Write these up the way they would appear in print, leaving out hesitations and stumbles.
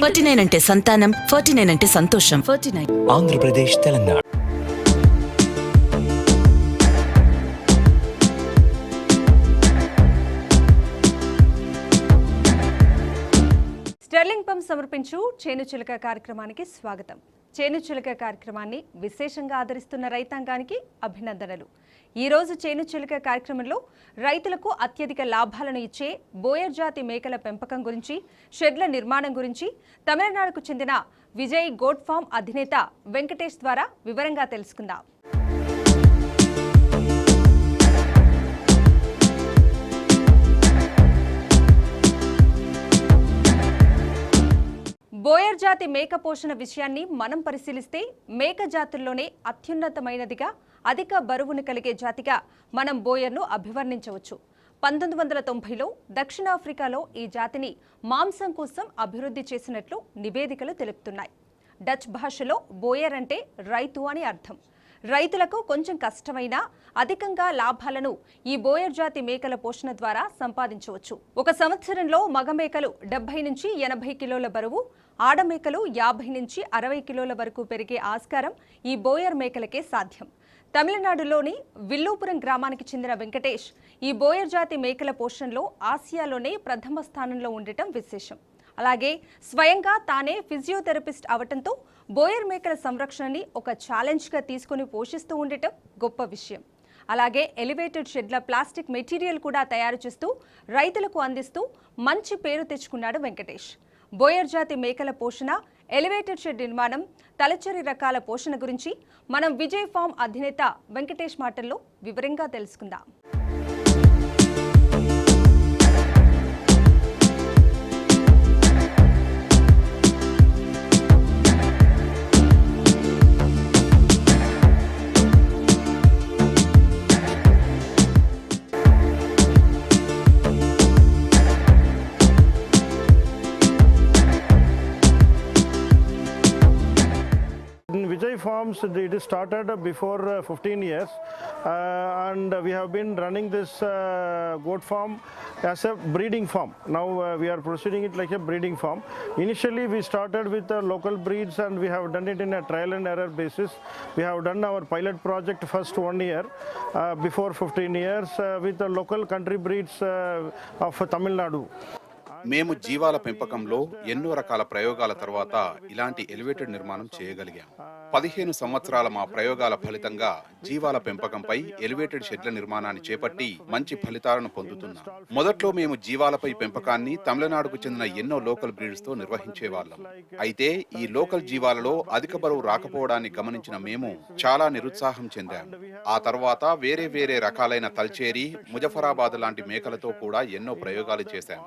49 అంటే సంతానం, 49 అంటే సంతోషం. 49 ఆంధ్రప్రదేశ్, తెలంగాణ. స్టెర్లింగ్ పంప్ సమర్పించు చేను చిలక కార్యక్రమానికి స్వాగతం. చేను చిలక కార్యక్రమాన్ని విశేషంగా ఆదరిస్తున్న రైతాంగానికి అభినందనలు. ఈరోజు చేను చిలక కార్యక్రమంలో రైతులకు అత్యధిక లాభాలను ఇచ్చే బోయర్ జాతి మేకల పెంపకం గురించి, షెడ్ల నిర్మాణం గురించి తమిళనాడుకు చెందిన విజయ్ గోట్ ఫామ్ అధినేత వెంకటేష్ ద్వారా వివరంగా తెలుసుకుందాం. బోయర్ జాతి మేక పోషణ విషయాన్ని మనం పరిశీలిస్తే మేక జాతుల్లోనే అత్యున్నతమైనదిగా, అధిక బరువును కలిగే జాతిగా మనం బోయర్ను అభివర్ణించవచ్చు. 1990లో దక్షిణాఫ్రికాలో ఈ జాతిని మాంసం కోసం అభివృద్ధి చేసినట్లు నివేదికలు తెలుపుతున్నాయి. డచ్ భాషలో బోయర్ అంటే రైతు అని అర్థం. రైతులకు కొంచెం కష్టమైనా అధికంగా లాభాలను ఈ బోయర్ జాతి మేకల పోషణ ద్వారా సంపాదించవచ్చు. ఒక సంవత్సరంలో మగ మేకలు 70 నుంచి 80 కిలోల బరువు, ఆడమేకలు 50 నుంచి 60 కిలోల వరకు పెరిగే ఆస్కారం ఈ బోయర్ మేకలకే సాధ్యం. తమిళనాడులోని విల్లుపురం గ్రామానికి చెందిన వెంకటేష్ ఈ బోయర్ జాతి మేకల పోషణలో ఆసియాలోనే ప్రథమ స్థానంలో ఉండటం విశేషం. అలాగే స్వయంగా తానే ఫిజియోథెరపిస్ట్ అవటంతో బోయర్ మేకల సంరక్షణని ఒక ఛాలెంజ్గా తీసుకుని పోషిస్తూ ఉండటం గొప్ప విషయం. అలాగే ఎలివేటెడ్ షెడ్ల ప్లాస్టిక్ మెటీరియల్ కూడా తయారు చేస్తూ రైతులకు అందిస్తూ మంచి పేరు తెచ్చుకున్నాడు వెంకటేష్. బోయర్ జాతి మేకల పోషణ, ఎలివేటెడ్ షెడ్ నిర్మాణం, తలచరి రకాల పోషణ గురించి మనం విజయ్ ఫామ్ అధినేత వెంకటేష్ మాటల్లో వివరంగా తెలుసుకుందాం. Vijay Farms, it started before 15 years and we have been running this goat farm as a breeding farm. Now we are proceeding it like a breeding farm. Initially we started with local breeds and we have done it in a trial and error basis. We have done our pilot project first 1 year before 15 years with the local country breeds of Tamil Nadu. మేము జీవాల పెంపకంలో ఎన్నో రకాల ప్రయోగాల తర్వాత ఇలాంటి elevated నిర్మాణం చేయగలిగాం. 15 సంవత్సరాల మా ప్రయోగాల ఫలితంగా జీవాల పెంపకంపై ఎలివేటెడ్ షెడ్ల నిర్మాణాన్ని చేపట్టి మంచి ఫలితాలను పొందుతున్నాం. మొదట్లో మేము జీవాలపై పెంపకాన్ని తమిళనాడుకు చెందిన ఎన్నో లోకల్ బ్రీడ్స్ తో నిర్వహించేవాళ్ళం. అయితే ఈ లోకల్ జీవాలలో అధిక బరువు రాకపోవడాన్ని గమనించిన మేము చాలా నిరుత్సాహం చెందాం. ఆ తర్వాత వేరే వేరే రకాలైన తల్చేరి, ముజఫరాబాద్ లాంటి మేకలతో కూడా ఎన్నో ప్రయోగాలు చేశాం.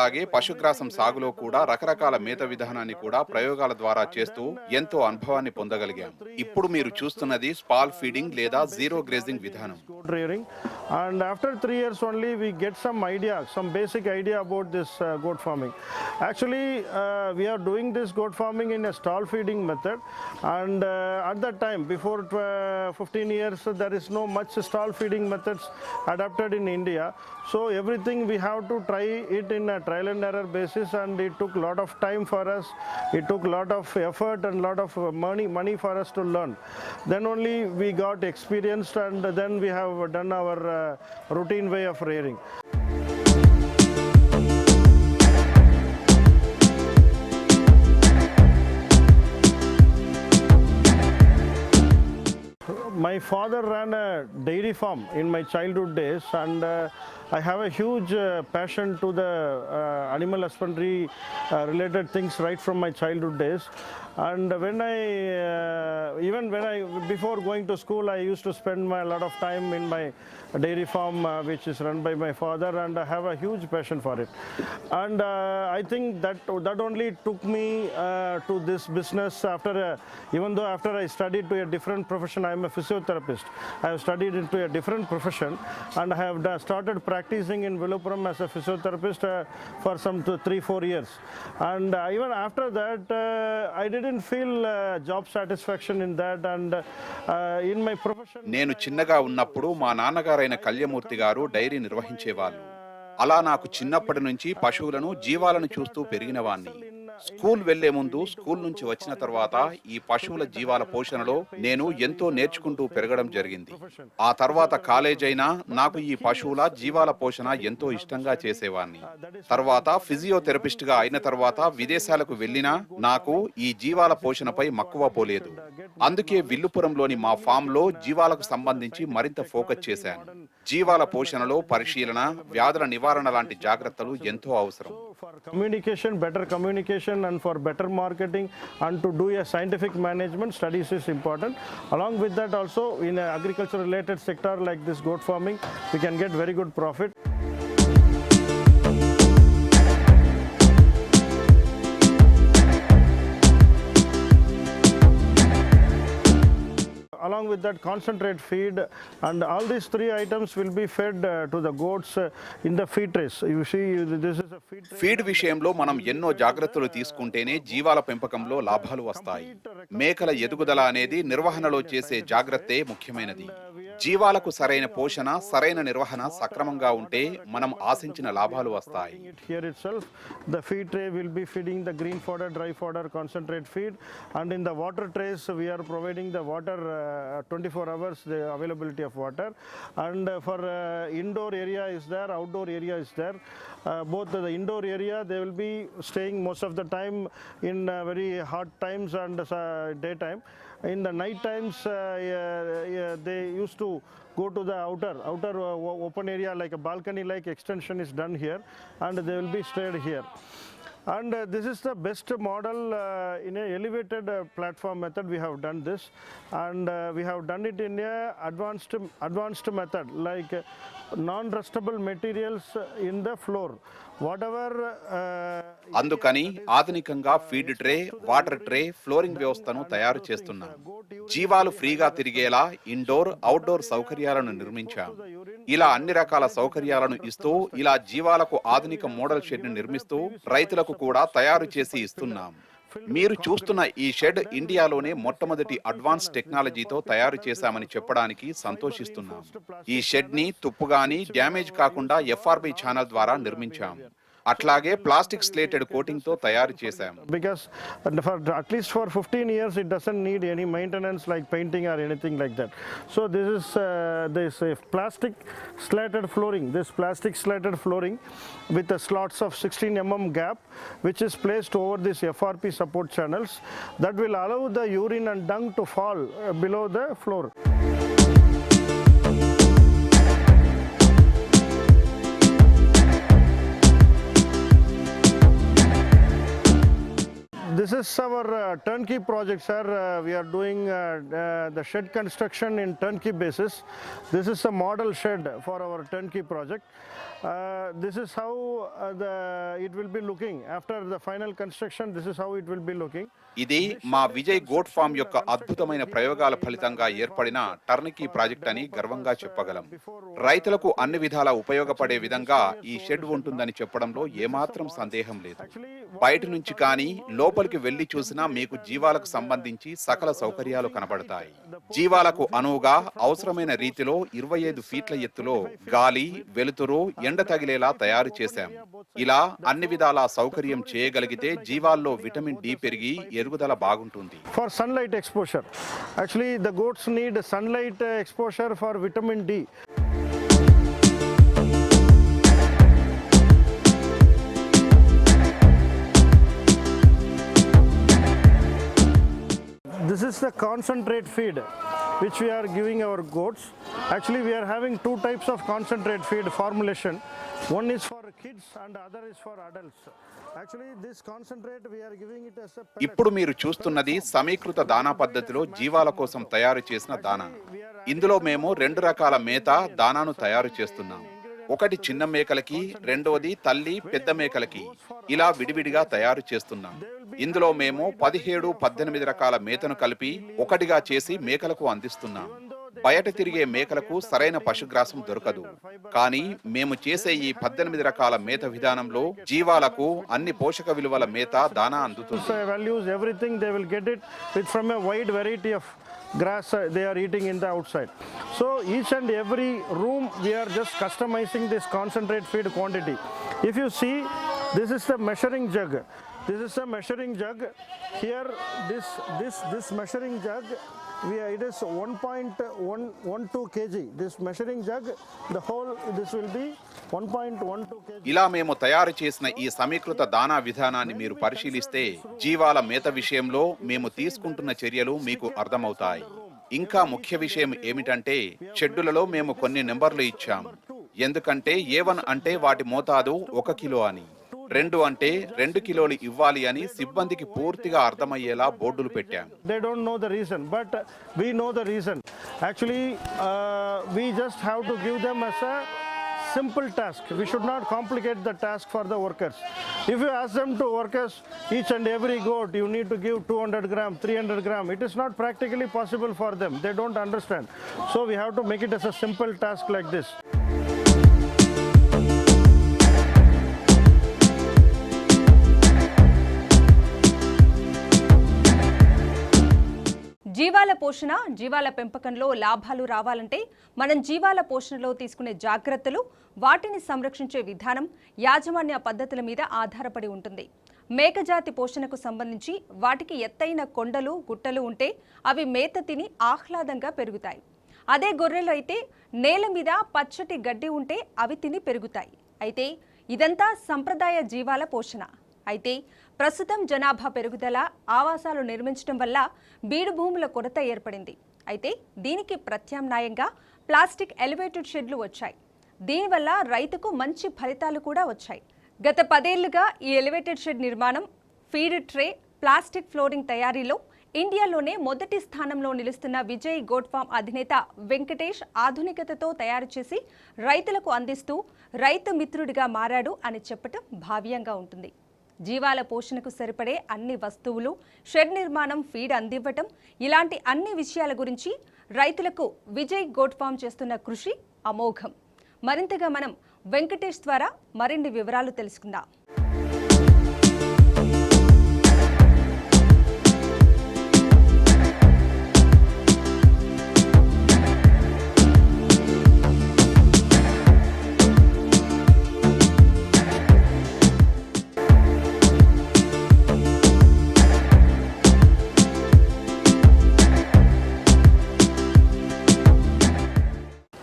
అలాగే పశుగ్రాసం సాగులో కూడా రకరకాల మేత విధానాన్ని కూడా ప్రయోగాల ద్వారా చేస్తూ ఎంతో అనుభవాన్ని పొందగలిగాం. ఇప్పుడు మీరు చూస్తున్నది స్పాల్ ఫీడింగ్ లేదా జీరో గ్రేజింగ్ విధానం. And after 3 years only we get some idea, some basic idea about this goat farming. Actually we are doing this goat farming in a stall feeding method and at that time before 15 years there is no much stall feeding methods adapted in India. So everything we have to try it in a trial and error basis and it took lot of time for us. It took lot of effort and lot of money for us to learn. Then only we got experienced and then we have done our routine way of rearing. My father ran a dairy farm in my childhood days and I have a huge passion to the animal husbandry related things right from my childhood days. And when before going to school I used to spend a lot of time in my dairy farm which is run by my father and I have a huge passion for it. And I think that only took me to this business even though after I studied to a different profession. I am a physiotherapist. I have studied into a different profession and I have started practicing in Villupuram as a physiotherapist for some 3-4 years. And even after that I didn't feel job satisfaction in that and in my profession. నేను చిన్నగా ఉన్నప్పుడు మా నాన్నగారైన కళ్యమూర్తి గారు dairy నిర్వహించేవాళ్ళు. అలా నాకు చిన్నప్పటి నుంచి పశువులను, జీవాలను చూస్తూ పెరిగినవాణ్ణి. స్కూల్ వెళ్లే ముందు, స్కూల్ నుంచి వచ్చిన తర్వాత ఈ పశువుల జీవాల పోషణలో నేను ఎంతో నేర్చుకుంటూ పెరగడం జరిగింది. ఆ తర్వాత కాలేజ్ అయినా నాకు ఈ పశువుల జీవాల పోషణ ఎంతో ఇష్టంగా చేసేవాడిని. తర్వాత ఫిజియోథెరపిస్ట్ గా అయిన తర్వాత విదేశాలకు వెళ్ళినా నాకు ఈ జీవాల పోషణపై మక్కువ పోలేదు. అందుకే విల్లుపురంలోని మా ఫామ్ లో జీవాలకు సంబంధించి మరింత ఫోకస్ చేశాను. జీవాల పోషణలో పరిశీలన, వ్యాధుల నివారణ లాంటి జాగ్రత్తలు ఎంతో అవసరం. For communication, better communication, and for better marketing, and to do a scientific management, studies is important. Along with that, also in an agriculture related sector like this goat farming, we can get very good profit. Along with that, concentrate feed, and all these three items will be fed to the goats in the feed trays. You see, this is a feed tray. Feed విషయంలో మనం ఎన్నో జాగ్రత్తలు తీసుకుంటేనే జీవాల పెంపకంలో లాభాలు వస్తాయి. మేకల ఎదుగుదల అనేది నిర్వహణలో చేసే జాగ్రత్తే ముఖ్యమైనది. జీవాలకు సరైన పోషణ, సరైన నిర్వహణ సక్రమంగా ఉంటే మనం ఆశించిన లాభాలు వస్తాయి. Here itself, the feed tray will be feeding the green fodder, dry fodder, concentrate feed, and in the water trays we are providing the water 24 hours, the availability of water, and for indoor area is there, outdoor area is there. Both the indoor area, they will be staying most of the time in very hot times and daytime. In the night times, they used to go to the outer open area, like a balcony like extension is done here, and they will be stayed here. And this is the best model in a elevated platform method. We have done this, and we have done it in a advanced method, like non-rustable materials in the floor. Whatever అందుకని ఆధునికంగా feed tray, water tray, flooring వ్యవస్థను తయారు చేస్తున్నాం. జీవాలు ఫ్రీగా తిరిగేలా indoor, outdoor సౌకర్యాలను నిర్మించాం. ఇలా అన్ని రకాల సౌకర్యాలను ఇస్తూ, ఇలా జీవాలకు ఆధునిక మోడల్ షెడ్ ని నిర్మిస్తూ రైతులకు కూడా తయారు చేసి ఇస్తున్నాం. మీరు చూస్తున్న ఈ షెడ్ ఇండియాలోనే మొట్టమొదటి అడ్వాన్స్ టెక్నాలజీతో తయారు చేశామని చెప్పడానికి సంతోషిస్తున్నాం. ఈ షెడ్ ని తుప్పు గాని డ్యామేజ్ కాకుండా FRB ఛానల్ ద్వారా నిర్మించాం. అట్లాగే ప్లాస్టిక్ స్లేటెడ్ కోటింగ్ తో తయారు చేశాం. Because for at least for 15 years it doesn't need any maintenance like painting or anything like that. So this is this plastic slated flooring. This plastic slated flooring with the slots of 16 mm gap, which is placed over this FRP support channels, that will allow the urine and dung to fall below the floor. This is our turnkey project, sir. We are doing the shed construction in turnkey basis. This is a model shed for our turnkey project. This is how it will be looking after the final construction. This is how it will be looking. ఇది మా Vijay goat form యొక్క అద్భుతమైన ప్రయోగాల ఫలితంగా ఏర్పడిన టర్నికీ project అని గర్వంగా చెప్పగలం. రైతులకు అన్ని విధాలా ఉపయోగపడే విధంగా ఈ షెడ్ ఉంటుందని చెప్పడంలో ఏమాత్రం సందేహం లేదు. బయట నుంచి కానీ లోపలికి వెళ్లి చూసినా మీకు జీవాలకు సంబంధించి సకల సౌకర్యాలు కనబడతాయి. జీవాలకు అనువుగా అవసరమైన రీతిలో 25 ఫీట్ల ఎత్తులో గాలి, వెలుతురు, ఎండ తగిలేలా తయారు చేశాం. ఇలా అన్ని విధాలా సౌకర్యం చేయగలిగితే జీవాల్లో విటమిన్ డి పెరిగి ఎదుగుదల బాగుంటుంది. For sunlight exposure, actually the goats need sunlight exposure for vitamin D. This is the concentrate feed which we are giving our goats. Actually we are having two types of concentrate feed formulation. One is for kids and other is for adults. Actually this concentrate we are giving it as a pellet. ఇప్పుడు మీరు చూస్తున్నది సమీకృత దానా పద్ధతిలో జీవాల కోసం తయారు చేసిన దానా. ఇందులో మేము 2 రకాల మేత దానాను తయారు చేస్తున్నాం. ఒకటి చిన్న మేకలకి, రెండోది తల్లి పెద్ద మేకలకి. ఇలా విడివిడిగా తయారు చేస్తున్నాం. ఇందులో మేము 17-18 రకాల మేతను కలిపి ఒకటిగా చేసి మేకలకు అందిస్తున్నాం. బయట తిరిగే మేకలకు సరైన పశుగ్రాసం దొరకదు. కానీ మేము చేసే ఈ 18 రకాల మేత విధానంలో జీవాలకు అన్ని పోషక విలువల మేత దానా అందుతుంది. Grass they are eating in the outside. So each and every room we are just customizing this concentrate feed quantity. If you see, this is the measuring jug. This is a measuring jug. Here, this measuring jug, it is 1.112 kg. This measuring jug, this will be 1.12 kg. ఇలా మేము తయారు చేసిన ఈ సమీకృత దానా విధానాన్ని మీరు పరిశీలిస్తే జీవాల మేత విషయంలో మేము తీసుకుంటున్న చర్యలు మీకు అర్థమవుతాయి. ఇంకా ముఖ్య విషయం ఏమిటంటే షెడ్డులలో మేము కొన్ని నెంబర్లు ఇచ్చాం. ఎందుకంటే A1 అంటే వాటి మోతాదు 1 కిలో అని, 2 అంటే 2 కిలోలు ఇవ్వాలి అని సిబ్బందికి పూర్తిగా అర్థమయ్యేలా బోర్డులు పెట్టాం. They don't know the reason, but we know the reason. Actually, we just have to give them as a simple task. We should not complicate the task for the workers. If you ask them to workers, each and every goat you need to give 200 gram, 300 gram, it is not practically possible for them. They don't understand. So we have to make it as a simple task like this. జీవాల పోషణ, జీవాల పెంపకంలో లాభాలు రావాలంటే మనం జీవాల పోషణలో తీసుకునే జాగ్రత్తలు, వాటిని సంరక్షించే విధానం, యాజమాన్య పద్ధతుల మీద ఆధారపడి ఉంటుంది. మేకజాతి పోషణకు సంబంధించి వాటికి ఎత్తైన కొండలు, గుట్టలు ఉంటే అవి మేత తిని ఆహ్లాదంగా పెరుగుతాయి. అదే గొర్రెలు అయితే నేల మీద పచ్చటి గడ్డి ఉంటే అవి తిని పెరుగుతాయి. అయితే ఇదంతా సంప్రదాయ జీవాల పోషణ. అయితే ప్రస్తుతం జనాభా పెరుగుదల, ఆవాసాలు నిర్మించడం వల్ల బీడు భూముల కొరత ఏర్పడింది. అయితే దీనికి ప్రత్యామ్నాయంగా ప్లాస్టిక్ ఎలివేటెడ్ షెడ్లు వచ్చాయి. దీనివల్ల రైతుకు మంచి ఫలితాలు కూడా వచ్చాయి. గత 10 ఏళ్లుగా ఈ ఎలివేటెడ్ షెడ్ నిర్మాణం, ఫీడ్ ట్రే, ప్లాస్టిక్ ఫ్లోరింగ్ తయారీలో ఇండియాలోనే మొదటి స్థానంలో నిలుస్తున్న విజయ్ గోట్ ఫామ్ అధినేత వెంకటేష్ ఆధునికతతో తయారు చేసి రైతులకు అందిస్తూ రైతు మిత్రుడిగా మారాడు అని చెప్పటం భావ్యంగా ఉంటుంది. జీవాల పోషణకు సరిపడే అన్ని వస్తువులు, షెడ్ నిర్మాణం, ఫీడ్ అందివ్వటం, ఇలాంటి అన్ని విషయాల గురించి రైతులకు విజయ్ గోట్ ఫామ్ చేస్తున్న కృషి అమోఘం. మరింతగా మనం వెంకటేష్ ద్వారా మరిన్ని వివరాలు తెలుసుకుందాం.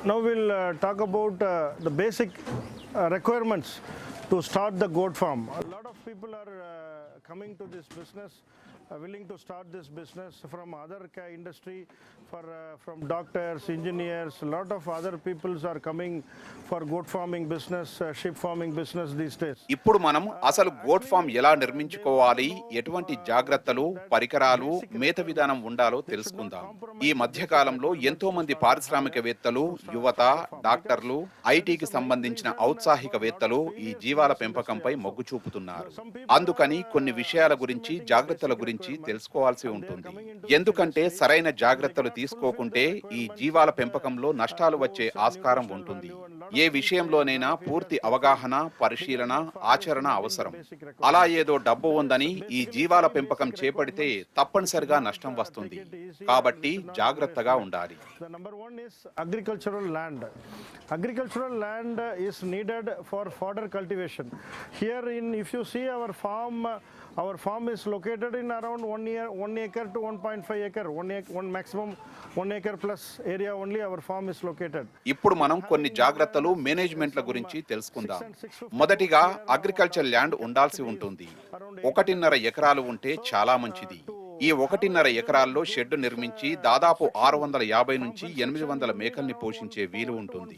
Now we'll talk about the basic requirements to start the goat farm. A lot of people are coming to this business, willing to start this business from other industry, from doctors, engineers. A lot of other peoples are coming for goat farming business, sheep farming business these days. ఇప్పుడు మనం అసలు goat form ఎలా నిర్మించుకోవాలి, ఎటువంటి జాగ్రత్తలు, పరికరాలు, మేత విధానం ఉండాలో తెలుసుకుందాం. ఈ మధ్య కాలంలో ఎంతో మంది పారిశ్రామికవేత్తలు, యువత, డాక్టర్లు, ఐటీకి సంబంధించిన ఔత్సాహికవేత్తలు ఈ జీవాల పెంపకంపై మొగ్గు చూపుతున్నారు. అందుకని కొన్ని విషయాల గురించి, జాగ్రత్తల గురించి తెలుసుకోవాల్సి ఉంటుంది. ఎందుకంటే సరైన జాగ్రత్తలు తీసుకోకుంటే ఈ జీవాల పెంపకంలో నష్టాలు వచ్చే ఆస్కారం ఉంటుంది. ఏ విషయంలోనైనా పూర్తి అవగాహన, పరిశీలన, ఆచరణ అవసరం. అలా ఏదో డబ్బు ఉందని ఈ జీవాల పెంపకం చేపడితే తప్పనిసరిగా నష్టం వస్తుంది. కాబట్టి జాగ్రత్తగా ఉండాలి. The number one is agricultural land. Agricultural land is needed for fodder cultivation. Here if you see our farm is located in around 1 acre to 1.5 acre, maximum 1 acre plus area only our farm is located. ఇప్పుడు మనం కొన్ని జాగ్రత్తలు, మేనేజ్మెంట్ల గురించి తెలుసుకుందాం. మొదటిగా agriculture land ఉండాల్సి ఉంటుంది. 1.5 ఎకరాలు ఉంటే చాలా మంచిది. ఈ 1.5 ఎకరాల్లో షెడ్ నిర్మించి దాదాపు 650 నుంచి 800 మేకల్ని పోషించే వీలు ఉంటుంది.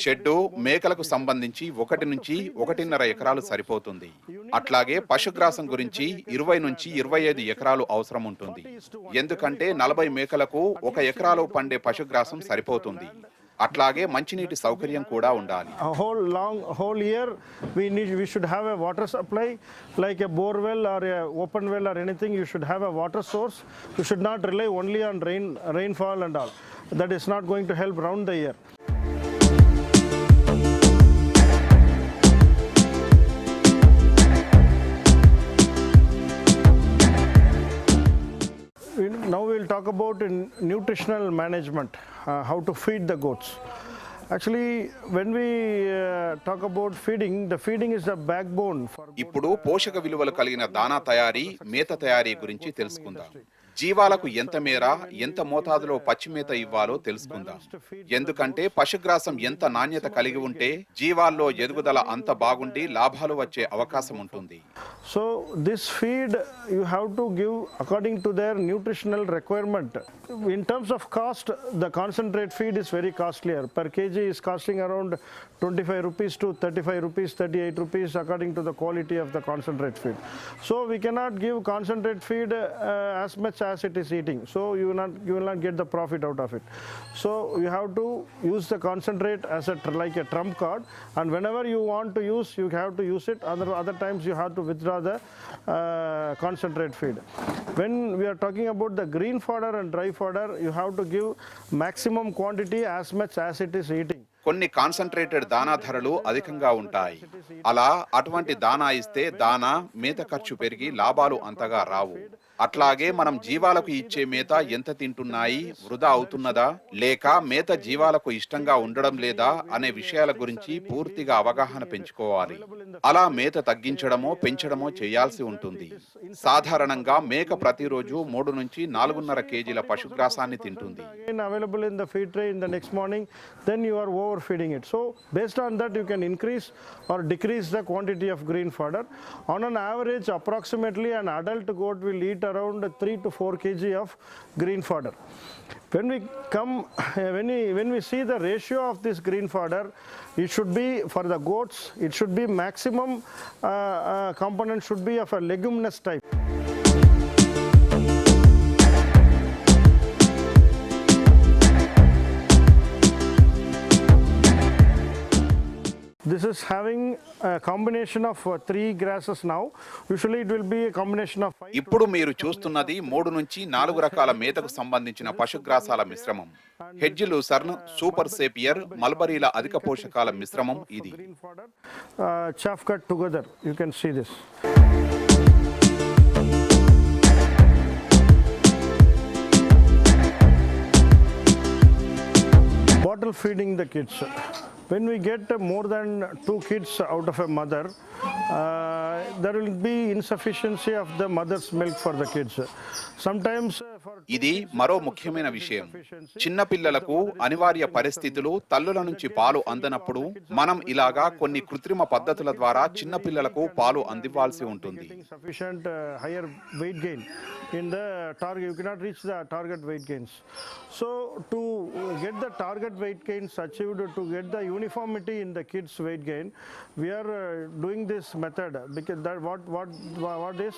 షెడ్డు, మేకలకు సంబంధించి 1 నుంచి 1.5 ఎకరాలు సరిపోతుంది. అట్లాగే పశుగ్రాసం గురించి 20 నుంచి 25 ఎకరాలు అవసరం ఉంటుంది. ఎందుకంటే 40 మేకలకు 1 ఎకరాలో పండే పశుగ్రాసం సరిపోతుంది. అట్లాగే మంచినీటి సౌకర్యం కూడా ఉండాలి. whole year we should have a water supply, like a bore well or a open well or anything. You should have a water source. You should not rely only on rainfall and all. That is not going to help round the year. Now we'll talk about nutritional management, how to feed the goats. Actually, when we talk about feeding, the feeding is the backbone for ఇప్పుడు పోషక విలువలు కలిగిన దానా తయారీ, మేత తయారీ గురించి తెలుసుకుందాం. జీవాలకు ఎంత మేర, ఎంత మోతాదులో పచ్చి మేత ఇవ్వాలో తెలుసుకుందాం. ఎందుకంటే పశుగ్రాసం ఎంత నాణ్యత కలిగి ఉంటే జీవాల్లో ఎదుగుదల అంత బాగుండి లాభాలు వచ్చే అవకాశం ఉంటుంది. So this feed you have to give according to their nutritional requirement. In terms of cost, the concentrate feed is very costlier. Per kg is costing around 25 rupees to 35 rupees, 38 rupees according to the quality of the concentrate feed. So we cannot give concentrate feed as much as it is eating. So you will not get the profit out of it. So you have to use the concentrate as like a trump card, and whenever you want to use, you have to use it. Other times you have to withdraw the concentrate feed. When we are talking about the green fodder and dry fodder, you have to give maximum quantity as much as it is eating. కొన్ని concentrated దానా ధరలు అధికంగా ఉంటాయి. అలా అటువంటి దానా ఇస్తే దానా మేత ఖర్చు పెరిగి లాభాలు అంతగా రావు. అట్లాగే మనం జీవాలకు ఇచ్చే మేత ఎంత తింటున్నాయి, వృధా అవుతున్నదా, లేక మేత జీవాలకు ఇష్టంగా ఉండడం లేదా అనే విషయాల గురించి పూర్తిగా అవగాహన పెంచుకోవాలి. అలా మేత తగ్గించడమో పెంచడమో చేయాల్సి ఉంటుంది. సాధారణంగా మేక ప్రతిరోజు 3 నుంచి 4.5 కేజీల పశుగ్రాసాన్ని తింటుంది. Available in the feed tray in the next morning, then you are overfeeding it. So based on that you can increase or decrease the quantity of green fodder. On an average, approximately an adult goat will eat around 3 to 4 kg of green fodder. When we see the ratio of this green fodder, it should be for the goats, it should be maximum component should be of a leguminous type. This is having a combination of 3 grasses now. Usually it will be a combination of 5. ఇప్పుడు మీరు చూస్తున్నది 3 నుంచి 4 రకాల మేతకు సంబంధించిన పశుగ్రాసాల మిశ్రమం. Hedge lucerne, super సేపియర్, మల్బరీల అధిక పోషకాల మిశ్రమం ఇది. Chaff cut together. You can see this. Bottle feeding the kids. When we get more than 2 kids out of a mother, there will be insufficiency of the mother's milk for the kids. Sometimes ఇది మరో ముఖ్యమైన విషయం. చిన్న పిల్లలకు అనివార్య పరిస్థితులు తల్లుల నుంచి పాలు అందనప్పుడు మనం ఇలాగా కొన్ని కృత్రిమ పద్ధతుల ద్వారా చిన్న పిల్లలకు పాలు అందివ్వాల్సి ఉంటుంది. Sufficient higher weight gain in the target, you cannot reach the target weight gains. So to get the target weight gains achieved, to get the uniformity in the kids weight gain, we are doing this method, because that what is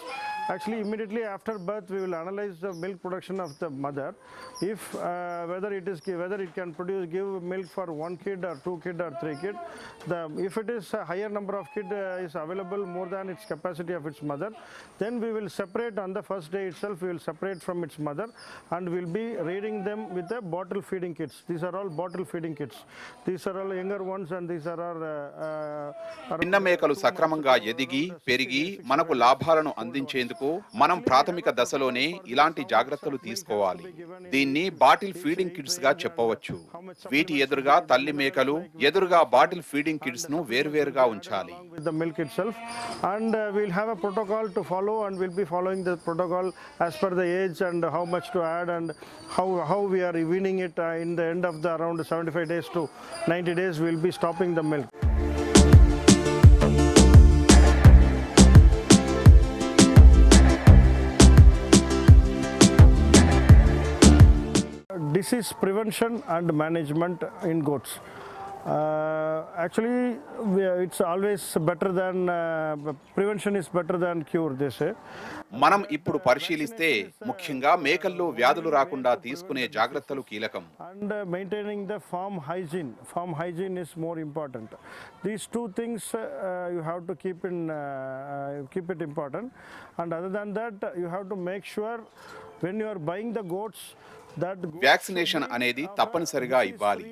actually immediately after birth we will analyze the milk production of the mother. If whether it can give milk for 1 kid or 2 kid or 3 kid, if it is a higher number of kid is available more than its capacity of its mother, then we will separate on the first day itself. We will separate from its mother and will be rearing them with the bottle feeding kits. These are all bottle feeding kits. These are all younger ones, and these are our చిన్న మేకలు సక్రమంగా ఎదిగి పెరిగి మనకు లాభాలను అందించేందుకు మనం ప్రాథమిక దశలోనే ఇలాంటి జాగ్రత్తలు తీసుకోవాలి. దీన్ని బాటిల్ ఫీడింగ్ కిట్స్ గా చెప్పవచ్చు. వీటి ఎదురుగా తల్లి మేకలు, ఎదురుగా బాటిల్ ఫీడింగ్ కిట్స్ ను వేరువేరుగా ఉంచాలి. with the milk itself, and we'll have a protocol to follow, and we'll be following the protocol as per the age and how much to add and how we are weaning it. In the end of the around 75 days to 90 days we'll be stopping the milk. Disease prevention and management in goats. Actually, it's always better than prevention is better than cure, they say. మనం ఇప్పుడు పరిశీలిస్తే ముఖ్యంగా మేకల్లో వ్యాధులు రాకుండా తీసుకునే జాగ్రత్తలు కీలకం. And maintaining the farm hygiene is more important. These 2 things you have to keep it important. And other than that, you have to make sure when you are buying the goats, vaccination అనేది తప్పనిసరిగా ఇవ్వాలి.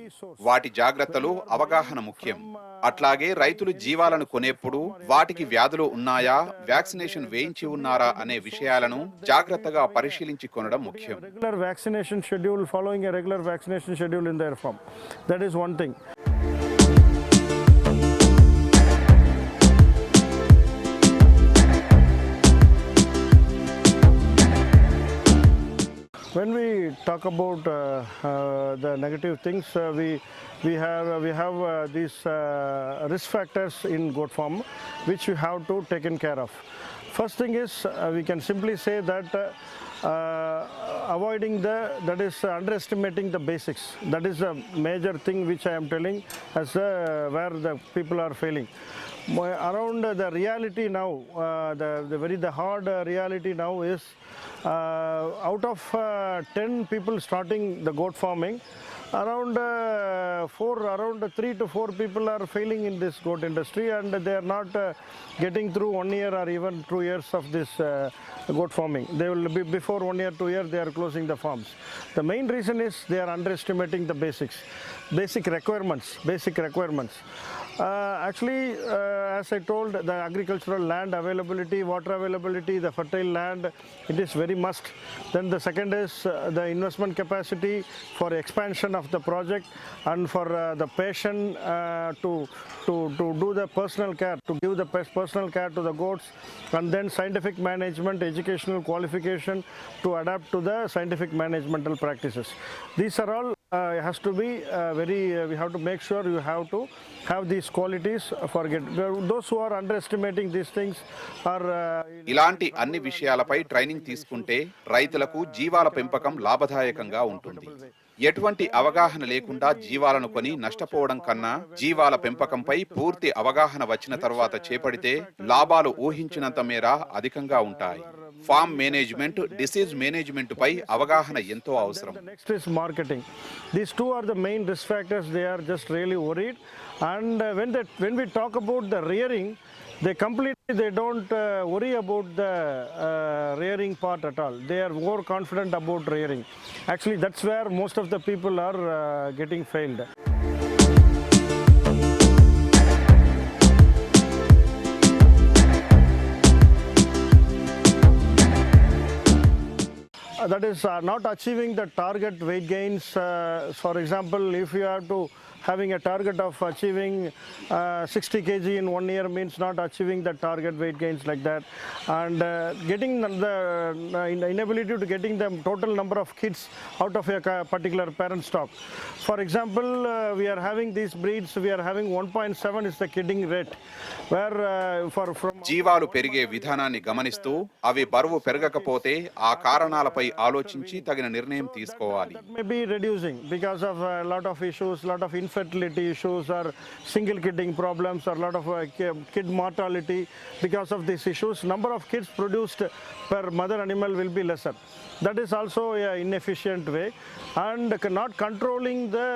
వాటి జాగ్రత్తలు అవగాహన ముఖ్యం. అట్లాగే రైతులు జీవాలను కొనేప్పుడు వాటికి వ్యాధులు ఉన్నాయా, వ్యాక్సినేషన్ వేయించి ఉన్నారా అనే విషయాలను జాగ్రత్తగా పరిశీలించి కొనడం ముఖ్యం. Following a regular vaccination schedule in their farm. That is one thing. when we talk about the negative things, we have these risk factors in goat farm, which we have to taken care of. First thing is we can simply say that avoiding that is underestimating the basics. That is a major thing which I am telling as where the people are failing. Around the reality now, the hard reality now is out of 10 people starting the goat farming, around 3 to 4 people are failing in this goat industry, and they are not getting through 1 year or even 2 years of this goat farming. They will be before 1 year, 2 years they are closing the farms. The main reason is they are underestimating the basic requirements. Actually, as I told, the agricultural land availability, water availability, the fertile land, it is very must. Then the second is the investment capacity for expansion of the project, and for the patient to do the personal care, to give the personal care to the goats, and then scientific management, educational qualification to adapt to the scientific managemental practices. These are all has to be we have to make sure you have to have these qualities. Those who are underestimating these things are ఇలాంటి అన్ని విషయాలపై training తీసుకుంటే రైతులకు జీవాల పెంపకం లాభదాయకంగా ఉంటుంది. ఎటువంటి అవగాహన లేకుండా జీవాలను కొని నష్టపోవడం కన్నా జీవాల పెంపకంపై పూర్తి అవగాహన వచ్చిన తర్వాత చేపడితే లాభాలు ఊహించినంత మేర అధికంగా ఉంటాయి. ఫార్మ్ మేనేజ్మెంట్, డిసీజ్ మేనేజ్మెంట్ పై అవగాహన ఎంతో అవసరం. Next is marketing. These two are the main risk factors. They are just really worried, and when we talk about the rearing, they don't worry about the rearing part at all. They are more confident about rearing. Actually, that's where most of the people are getting failed. That is not achieving the target weight gains. For example, if you have to having a target of achieving 60 kg in 1 year means not achieving the target weight gains like that, and getting the inability to getting the total number of kids out of a particular parent stock. For example, we are having these breeds, we are having 1.7 is the kidding rate, where from జీవాలు పెరిగే విధానాన్ని గమనిస్తూ అవి బరువు పెరగకపోతే ఆ కారణాలపై ఆలోచించి తగిన నిర్ణయం తీసుకోవాలి. That may be reducing because of a lot of issues, lot of infertility issues, or single kidding problems, or lot of kid mortality. Because of these issues, number of kids produced per mother animal will be lesser. That is also an inefficient way, and not controlling the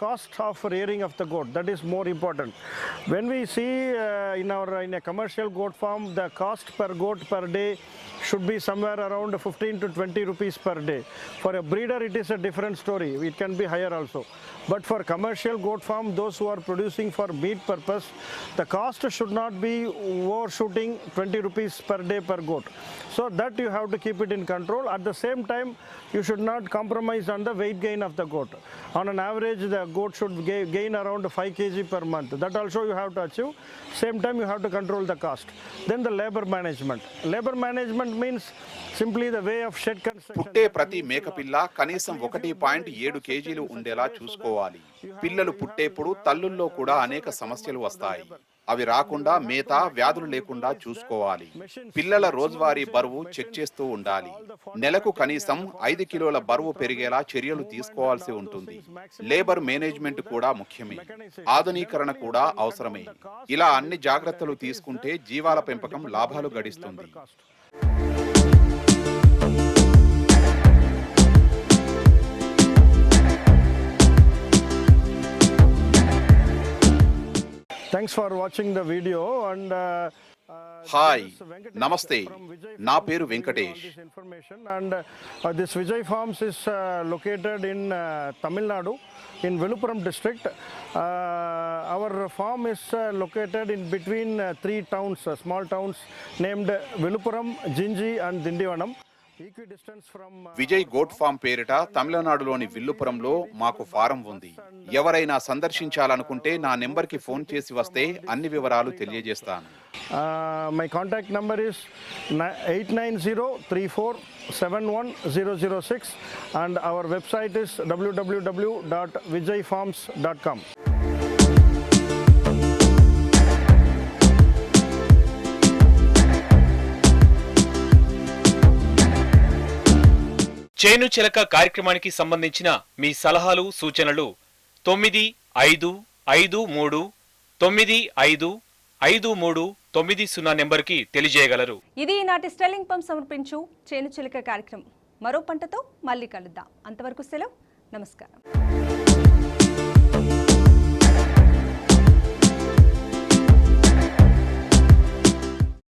cost of rearing of the goat. That is more important. When we see in a commercial goat farm, the cost per goat per day should be somewhere around 15 to 20 rupees per day. For a breeder, it is a different story. It can be higher also. But for commercial goat farm, those who are producing for meat purpose, the cost should not be overshooting 20 rupees per day per goat. So that you have to keep it in control. At the same time, you should not compromise on the weight gain of the goat. On an average, the goat should gain around 5 kg per month. That also you have to achieve. Same time, you have to control the cost. Then the labor management. Labor management means simply the way of shed construction. పుట్టే ప్రతి మేకపిల్ల కనీసం 1.7 కేజీలు ఉండేలా చూసుకోవాలి. పిల్లలు పుట్టేప్పుడు తల్లుల్లో కూడా అనేక సమస్యలు వస్తాయి. అవి రాకుండా మేత, వ్యాధులు లేకుండా చూసుకోవాలి. పిల్లల రోజువారీ బరువు చెక్ చేస్తూ ఉండాలి. నెలకు కనీసం 5 కిలోల బరువు పెరిగేలా చర్యలు తీసుకోవాల్సి ఉంటుంది. లేబర్ మేనేజ్మెంట్ కూడా ముఖ్యమే. ఆధునీకరణ కూడా అవసరమే. ఇలా అన్ని జాగ్రత్తలు తీసుకుంటే జీవాల పెంపకం లాభాలు గడిస్తుంది. Thanks for watching the video, and hi, నమస్తే. నా పేరు Venkatesh. And this Vijay Farms is located in Tamil Nadu, in Vilupuram district. Our farm is located in between 3 towns, small towns named Vilupuram, Jinji and Dindivanam. equidistant from Vijay goat farm పేరిట తమిళనాడులోని విల్లుపురంలో మాకు form ఉంది. ఎవరైనా సందర్శించాలనుకుంటే నా నెంబర్కి phone చేసి వస్తే అన్ని వివరాలు తెలియజేస్తాను. my contact number is 8903471006 and our website is www.vijayfarms.com. చేను చిలక కార్యక్రమానికి సంబంధించిన మీ సలహాలు సూచనలు 9553955390 నెంబర్కి తెలియజేయగలరు. ఇది ఈనాటి స్టెల్లింగ్ పంప్ సమర్పించు చేను చిలక కార్యక్రమం. మరో పంటతో మళ్ళీ కలుద్దాం. అంతవరకు సెలవు. నమస్కారం.